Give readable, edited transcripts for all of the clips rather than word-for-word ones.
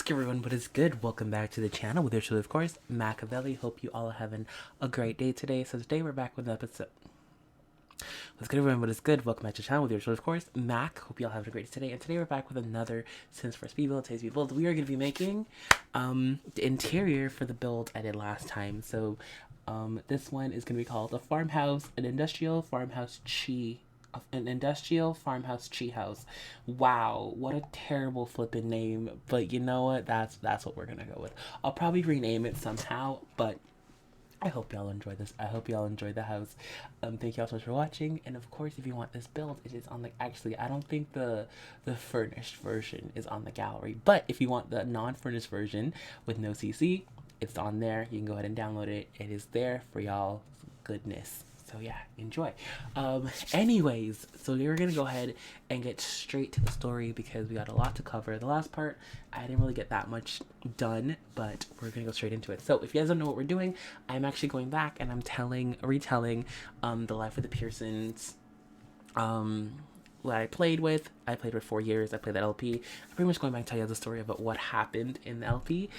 Ask everyone what is good. Welcome back to the channel with your truly, of course, Machiavelli. Hope you all are having a great day today. So today we're back with an episode. What's good, everyone? What is good? Welcome back to the channel with your truly, of course, Mac. Hope you all having a great day today. And today we're back with another Sims for Speed build. Today's speed build. We are going to be making the interior for the build I did last time. So this one is going to be called a farmhouse, an industrial farmhouse tree house. Wow, what a terrible flippin' name, but you know what, that's what we're gonna go with. I'll probably rename it somehow, but I hope y'all enjoy this. I hope y'all enjoy the house. Thank y'all so much for watching, and of course if you want this build, it is on the, actually I don't think the furnished version is on the gallery, but if you want the non-furnished version with no CC, it's on there. You can go ahead and download it. It is there for y'all goodness. So yeah, enjoy. Anyways, so we're gonna go ahead and get straight to the story because we got a lot to cover. The last part, I didn't really get that much done, but we're gonna go straight into it. So if you guys don't know what we're doing, I'm actually going back and I'm retelling the life of the Pearsons. What I played with 4 years. I played that LP. I'm pretty much going back to tell you the story about what happened in the LP,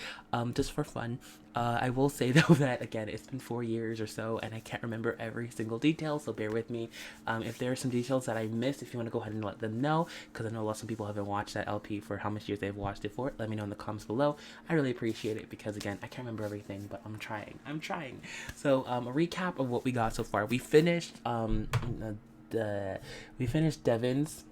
just for fun. I will say though that again, it's been 4 years or so, and I can't remember every single detail, so bear with me. If there are some details that I missed, if you want to go ahead and let them know, because I know lots of people haven't watched that LP for how much years they've watched it for. Let me know in the comments below. I really appreciate it because again, I can't remember everything, but I'm trying. So a recap of what we got so far. We finished Devin's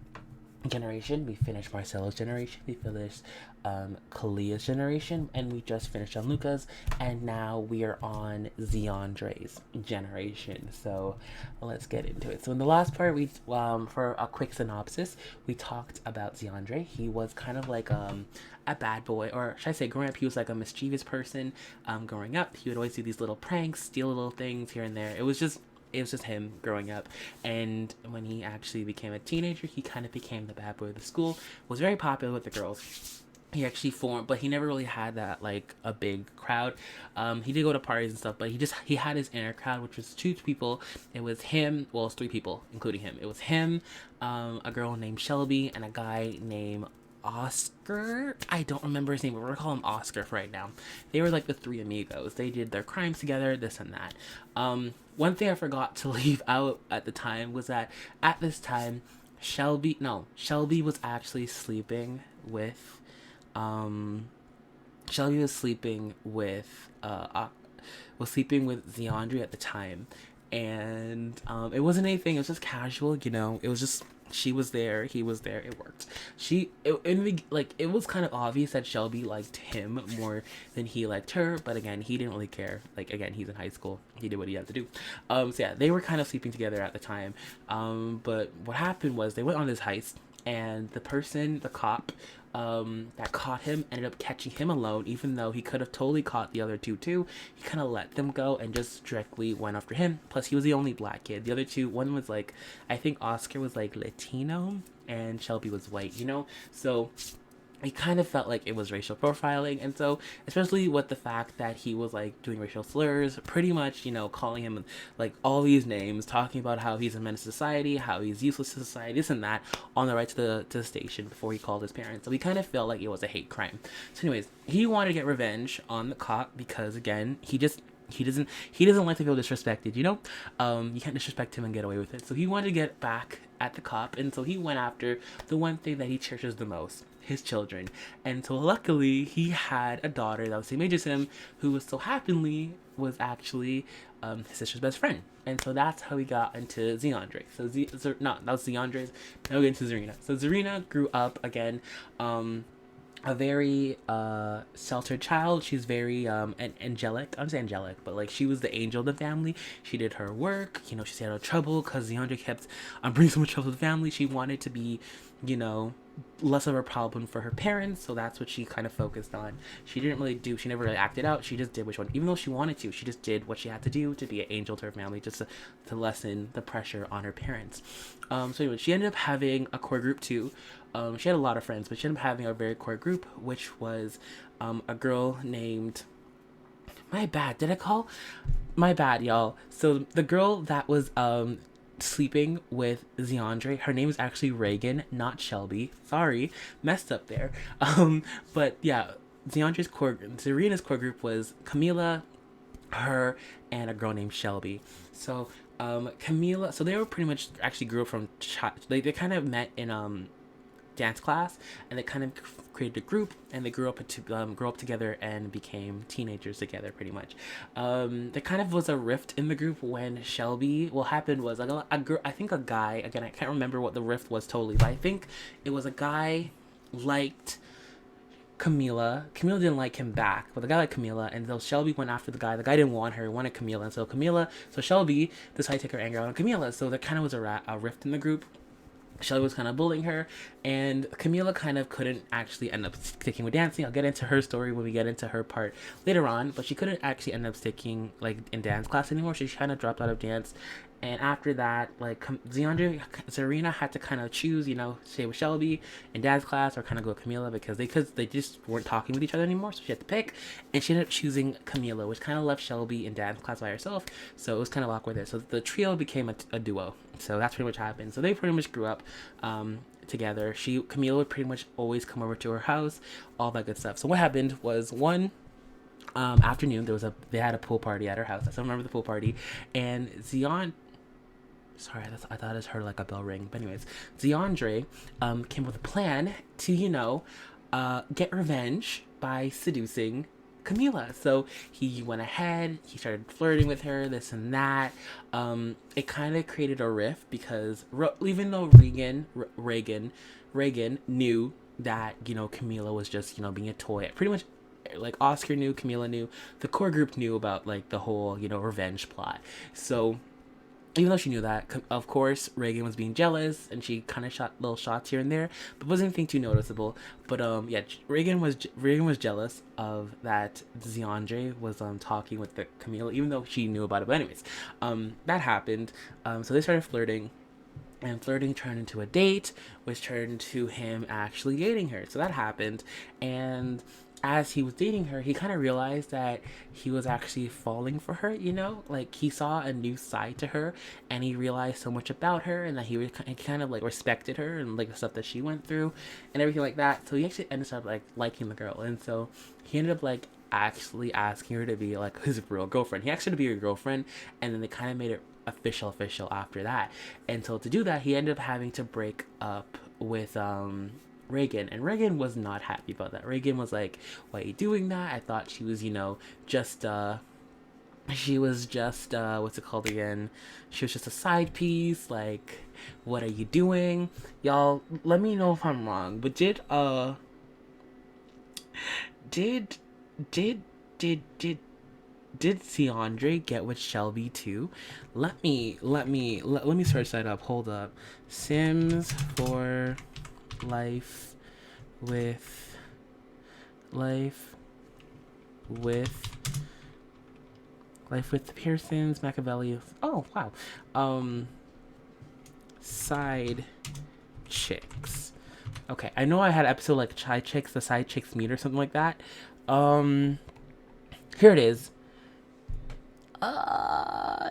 generation, we finished Marcelo's generation, we finished Kalia's generation, and we just finished Gianluca's, and now we are on Zeandre's generation. So let's get into it. So in the last part, we for a quick synopsis, we talked about Zeandre. He was kind of like a bad boy, or should I say growing up, he was like a mischievous person. Growing up, he would always do these little pranks, steal little things here and there. It was just him growing up, and when he actually became a teenager, he kind of became the bad boy of the school, was very popular with the girls. He actually formed, but he never really had that like a big crowd. He did go to parties and stuff, but he had his inner crowd, which was 2 people. It was him, well, it's 3 people including him. It was him, a girl named Shelby, and a guy named Oscar. I don't remember his name, but we're gonna call him Oscar for right now. They were like the 3 amigos. They did their crimes together, this and that. One thing I forgot to leave out at the time was that at this time, Shelby was actually sleeping with Zeandre at the time, and it wasn't anything. It was just casual, you know. It was just she was there, he was there. It worked. It was kind of obvious that Shelby liked him more than he liked her, but again, he didn't really care. Like again, he's in high school. He did what he had to do. So yeah, they were kind of sleeping together at the time. But what happened was they went on this heist, and the cop that caught him ended up catching him alone, even though he could have totally caught the other 2 too. He kind of let them go and just directly went after him. Plus he was the only black kid. The other 2, one was like, I think Oscar was like Latino and Shelby was white, you know. So it kind of felt like it was racial profiling, and so especially with the fact that he was like doing racial slurs, pretty much, you know, calling him like all these names, talking about how he's a menace to society, how he's useless to society, this and that, on the ride to the station before he called his parents. So we kind of felt like it was a hate crime. So anyways, he wanted to get revenge on the cop because again, he doesn't like to feel disrespected, you know. You can't disrespect him and get away with it. So he wanted to get back at the cop, and so he went after the one thing that he cherishes the most, his children. And so luckily he had a daughter that was the same age as him, who was so happily was actually his sister's best friend. And so that's how he got into Zeandre. So that was Zeandre's. Now we get into Zarina. So Zarina grew up again, a very sheltered child. She's very angelic. I'm saying angelic, but like she was the angel of the family. She did her work, you know. She stayed out of trouble because Zeandre kept bringing so much trouble to the family. She wanted to be, you know, less of a problem for her parents, so that's what she kind of focused on. She never really acted out. She just did what she wanted, even though she wanted to. She just did what she had to do to be an angel to her family, just to lessen the pressure on her parents. So anyway, she ended up having a core group too. She had a lot of friends, but she ended up having a very core group, which was a girl named, my bad, y'all. So the girl that was sleeping with Zeandre. Her name is actually Reagan, not Shelby. Sorry, messed up there. But yeah, Serena's core group was Camila, her, and a girl named Shelby. So Camila, so they were pretty much actually grew up from they kind of met in dance class, and they kind of created a group, and they grew up together and became teenagers together pretty much. There kind of was a rift in the group when Shelby, what happened was like a girl, I think a guy, again I can't remember what the rift was totally, but I think it was a guy liked Camila didn't like him back, but the guy liked Camila, and so Shelby went after the guy. The guy didn't want her, wanted Camila, and so Shelby decided to take her anger out on Camila. So there kind of was a rift in the group. Shelby was kind of bullying her, and Camila kind of couldn't actually end up sticking with dancing. I'll get into her story when we get into her part later on, but she couldn't actually end up sticking like in dance class anymore. She kind of dropped out of dance, and after that, like Serena had to kind of choose, stay with Shelby in dance class or kind of go with Camila because they just weren't talking with each other anymore. So she had to pick, and she ended up choosing Camila, which kind of left Shelby in dance class by herself. So it was kind of awkward there. So the trio became a duo. So that's pretty much happened. So they pretty much grew up together. Camila would pretty much always come over to her house, all that good stuff. So what happened was one afternoon they had a pool party at her house. I still remember the pool party, and sorry, I thought I heard like a bell ring. But anyways, Zeandre came with a plan to get revenge by seducing Camila. So he went ahead, he started flirting with her, this and that. It kind of created a rift because even though Reagan knew that Camila was just being a toy, pretty much like Oscar knew, Camila knew, the core group knew about like the whole revenge plot. So even though she knew that, of course, Reagan was being jealous, and she kind of shot little shots here and there, but wasn't anything too noticeable. But yeah, Reagan was jealous of that Zeandre was talking with the Camila, even though she knew about it. But anyways, that happened. So they started flirting, and flirting turned into a date, which turned into him actually dating her. So that happened, and as he was dating her, he kind of realized that he was actually falling for her, like he saw a new side to her, and he realized so much about her, and that he kind of like respected her and like the stuff that she went through and everything like that. So he actually ended up like liking the girl, and so he ended up like actually asking her to be like his real girlfriend. He asked her to be her girlfriend, and then they kind of made it official after that. And so to do that, he ended up having to break up with Reagan, and Reagan was not happy about that. Reagan was like, why are you doing that? I thought she was just what's it called again, she was just a side piece. Like, what are you doing? Y'all let me know if I'm wrong, but did Zeandre get with Shelby too? Let me search that up. Hold up. Sims for life with Pearsons, Machiavelli. Oh wow. Side chicks. Okay, I know I had an episode like Side Chicks, the Side Chicks meet or something like that. Here it is.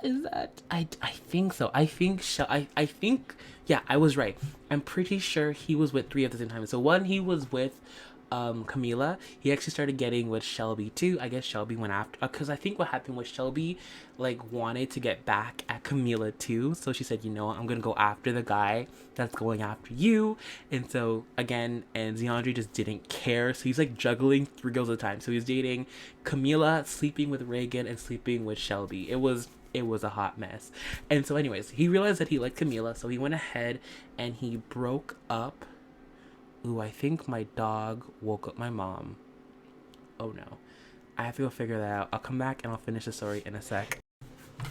Is that I think so. I think yeah, I was right. I'm pretty sure he was with three at the same time. So one, he was with Camila. He actually started getting with Shelby too. I guess Shelby went after, because I think what happened was Shelby like wanted to get back at Camila too. So she said, I'm gonna go after the guy that's going after you. And so again, and Zeandre just didn't care. So he's like juggling three girls at a time. So he's dating Camila, sleeping with Reagan, and sleeping with Shelby. It was a hot mess. And so anyways, he realized that he liked Camila, so he went ahead and he broke up. Ooh, I think my dog woke up my mom. Oh no. I have to go figure that out. I'll come back and I'll finish the story in a sec.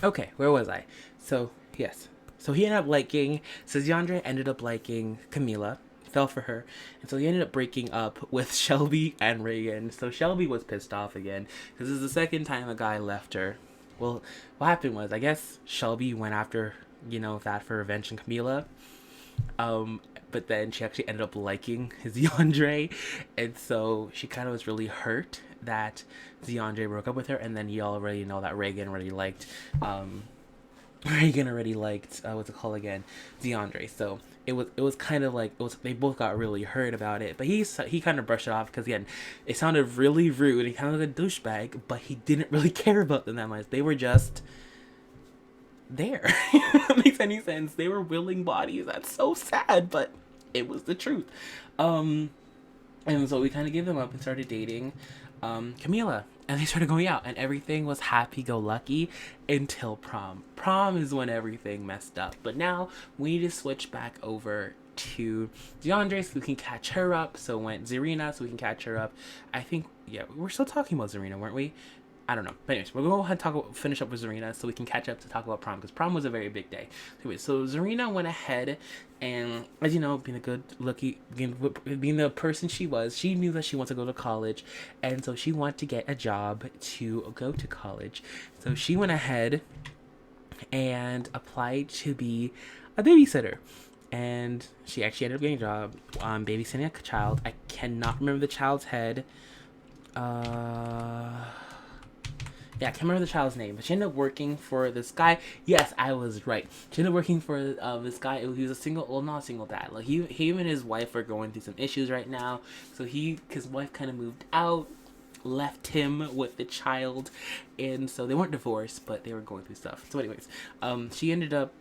Okay, where was I? So, yes. So Zeandre ended up liking Camila, fell for her, and so he ended up breaking up with Shelby and Reagan. So Shelby was pissed off again, because this is the second time a guy left her. Well, what happened was, I guess Shelby went after, that for revenge and Camila. But then she actually ended up liking Zeandre, and so she kind of was really hurt that Zeandre broke up with her. And then you already know that Reagan already liked what's it called again, Zeandre. So it was kind of like, they both got really hurt about it, but he kind of brushed it off because again, it sounded really rude. He kind of like a douchebag, but he didn't really care about them that much. They were just there. If that makes any sense. They were willing bodies. That's so sad, but it was the truth. Um, and so we kind of gave them up and started dating Camila. And they started going out, and everything was happy-go-lucky until prom. Prom is when everything messed up. But now we need to switch back over to DeAndre so we can catch her up. So went Zarina so we can catch her up. I think, yeah, we're still talking about Zarina, weren't we? I don't know. But anyways, we're going to go ahead and finish up with Zarina so we can catch up to talk about prom, because prom was a very big day. Anyway, so Zarina went ahead and, as you know, being being the person she was, she knew that she wanted to go to college, and so she wanted to get a job to go to college. So she went ahead and applied to be a babysitter. And she actually ended up getting a job babysitting a child. I cannot remember the child's head. Yeah, I can't remember the child's name, but she ended up working for this guy. Yes, I was right. She ended up working for this guy. He was a single, well, not a single dad. Like he and his wife are going through some issues right now. So his wife kind of moved out, left him with the child, and so they weren't divorced, but they were going through stuff. So, anyways, she ended up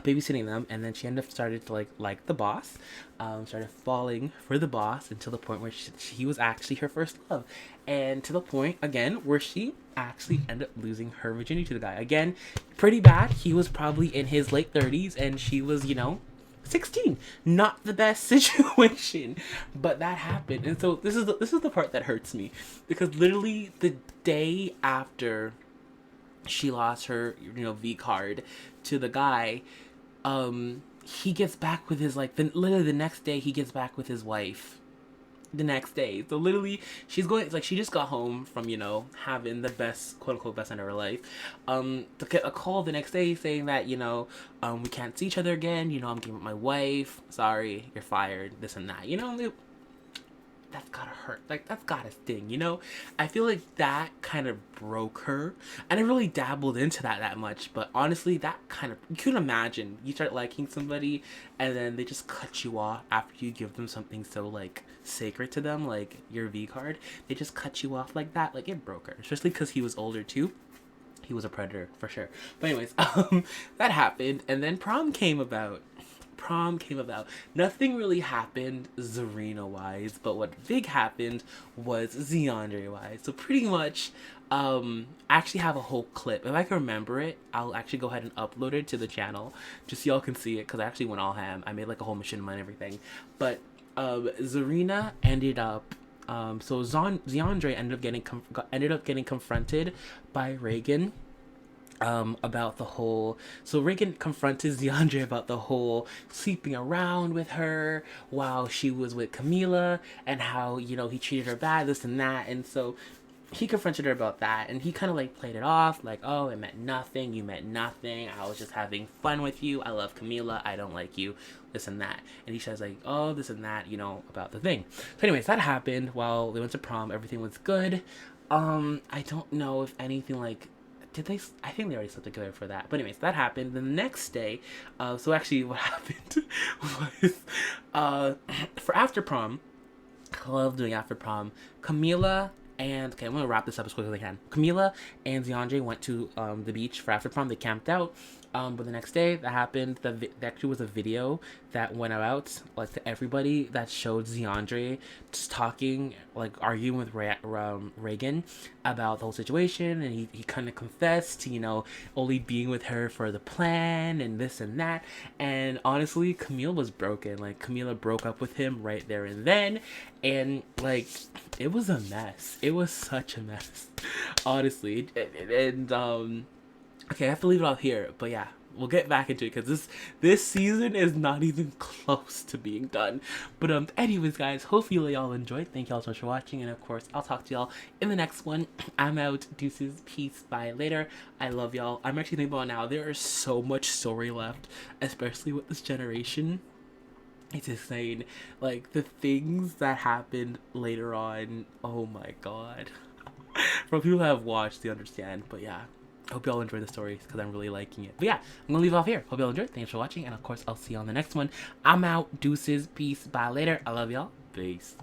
babysitting them, and then she ended up started to like the boss, started falling for the boss until the point where he was actually her first love, and to the point again where she actually ended up losing her virginity to the guy. Again, pretty bad. He was probably in his late 30s and she was 16. Not the best situation, but that happened. And so this is the part that hurts me, because literally the day after she lost her V card to the guy, he gets back with his literally the next day he gets back with his wife. The next day. So literally she just got home from having the best, quote unquote, best night of her life, to get a call the next day saying that we can't see each other again, I'm giving up my wife, sorry, you're fired, this and that. That's gotta hurt. That's gotta sting, I feel like that kind of broke her. I didn't really dabbled into that much, but honestly, that kind of, you couldn't imagine. You start liking somebody, and then they just cut you off after you give them something so, sacred to them, like your V card. They just cut you off like that. It broke her. Especially because he was older, too. He was a predator, for sure. But anyways, that happened, and then prom came about. Nothing really happened Zarina wise, but what big happened was Zeandre wise. So pretty much, I actually have a whole clip. If I can remember it, I'll actually go ahead and upload it to the channel just so y'all can see it, because I actually went all ham. I made a whole machinima and everything. But Zarina ended up Zeandre ended up getting confronted by Reagan about the whole, so Reagan confronted Zeandre about the whole sleeping around with her while she was with Camila, and how he treated her bad, this and that. And so he confronted her about that, and he kind of played it off oh, it meant nothing, you meant nothing, I was just having fun with you, I love Camila, I don't like you, this and that. And he says oh, this and that, about the thing. So anyways, that happened while they went to prom. Everything was good. I don't know if anything did they? I think they already slept together for that. But anyways, that happened. The next day, so actually what happened was, for after prom, I love doing after prom, Camila and, okay, I'm going to wrap this up as quickly as I can. Camila and Zeandre went to the beach for after prom. They camped out. But the next day that happened, there actually was a video that went out to everybody that showed Zeandre just talking, arguing with Reagan about the whole situation, and he kind of confessed to only being with her for the plan and this and that. And honestly, Camille was broken. Camila broke up with him right there and then, and it was a mess. It was such a mess, honestly. And okay, I have to leave it off here, but yeah, we'll get back into it, because this season is not even close to being done. But anyways, guys, hopefully y'all enjoyed. Thank y'all so much for watching, and of course, I'll talk to y'all in the next one. I'm out. Deuces. Peace. Bye. Later. I love y'all. I'm actually thinking about now, there is so much story left, especially with this generation. It's insane. The things that happened later on, oh my god. For people who have watched, they understand. But yeah, Hope y'all enjoy the stories because I'm really liking it. But yeah, I'm gonna leave off here. Hope y'all enjoyed. Thanks for watching, and of course, I'll see you on the next one. I'm out. Deuces. Peace. Bye later. I love y'all. Peace.